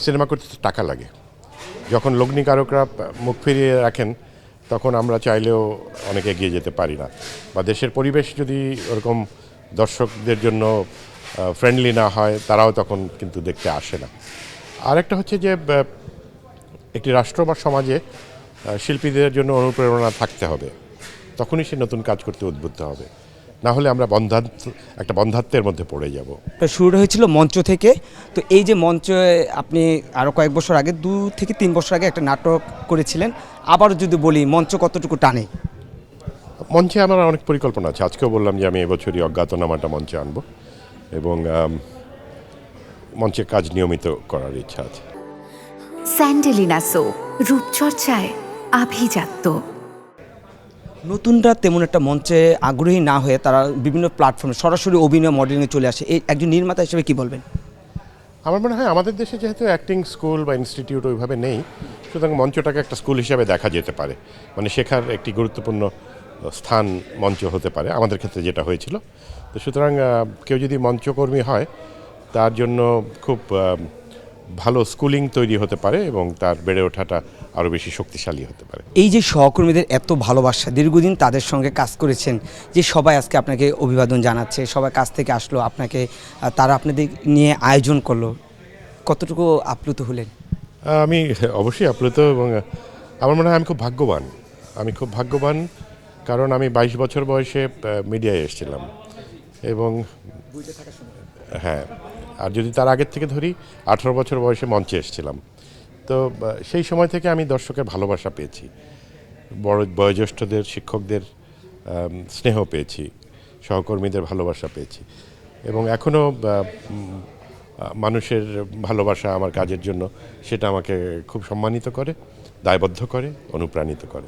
Cinema করতে তো টাকা লাগে। যখন লগ্নিকারকরা মুখ ফিরিয়ে রাখেন তখন আমরা চাইলেও অনেক এগিয়ে যেতে পারি না, বা দেশের পরিবেশ যদি ওরকম দর্শকদের জন্য ফ্রেন্ডলি না হয় তারাও তখন কিন্তু দেখতে আসে না। আরেকটা হচ্ছে যে একটি রাষ্ট্র বা সমাজে শিল্পীদের জন্য অনুপ্রেরণা থাকতে হবে, তখনই সে নতুন কাজ করতে উদ্বুদ্ধ হবে। না হলে আমরা একটা বন্ধাত্বের মধ্যে পড়ে যাব। শুরু হয়েছিল মঞ্চ থেকে। তো এই যে মঞ্চে আপনি আরও কয়েক বছর আগে 2 থেকে 3 বছর আগে একটা নাটক করেছিলেন, আবারও যদি বলি মঞ্চ কতটুকু টানে? মঞ্চে আমার অনেক পরিকল্পনা আছে। আজকেও বললাম যে আমি এবছরই অজ্ঞাতনামাটা মঞ্চে আনবো এবং মঞ্চের কাজ নিয়মিত করার ইচ্ছা আছে। স্যান্ডেলিনা সো, রূপচর্চায় আভিজাত্য। নতুনরা তেমন একটা মঞ্চে আগ্রহী না হয়ে তারা বিভিন্ন প্ল্যাটফর্মে সরাসরি অভিনয় মডেলিংয়ে চলে আসে। এই একজন নির্মাতা হিসেবে কি বলবেন? আমার মনে হয় আমাদের দেশে যেহেতু অ্যাক্টিং স্কুল বা ইনস্টিটিউট ওইভাবে নেই, সুতরাং মঞ্চটাকে একটা স্কুল হিসাবে দেখা যেতে পারে, মানে শেখার একটি গুরুত্বপূর্ণ স্থান মঞ্চ হতে পারে, আমাদের ক্ষেত্রে যেটা হয়েছিল। তো সুতরাং কেউ যদি মঞ্চকর্মী হয় তার জন্য খুব ভালো স্কুলিং তৈরি হতে পারে এবং তার বেড়ে ওঠাটা আরও বেশি শক্তিশালী হতে পারে। এই যে সহকর্মীদের এত ভালোবাসা, দীর্ঘদিন তাদের সঙ্গে কাজ করেছেন, যে সবাই আজকে আপনাকে অভিবাদন জানাচ্ছে, সবাই কাছ থেকে আসলো আপনাকে, তারা আপনাদের নিয়ে আয়োজন করলো, কতটুকু আপ্লুত হলেন? আমি অবশ্যই আপ্লুত এবং আমার মনে হয় আমি খুব ভাগ্যবান, কারণ আমি 22 বছর বয়সে মিডিয়ায় এসেছিলাম এবং হ্যাঁ, আর যদি তার আগের থেকে ধরি 18 বছর বয়সে মঞ্চে এসেছিলাম। তো সেই সময় থেকে আমি দর্শকের ভালোবাসা পেয়েছি, বড় বয়োজ্যেষ্ঠদের, শিক্ষকদের স্নেহ পেয়েছি, সহকর্মীদের ভালোবাসা পেয়েছি এবং এখনও মানুষের ভালোবাসা আমার কাজের জন্য, সেটা আমাকে খুব সম্মানিত করে, দায়বদ্ধ করে, অনুপ্রাণিত করে।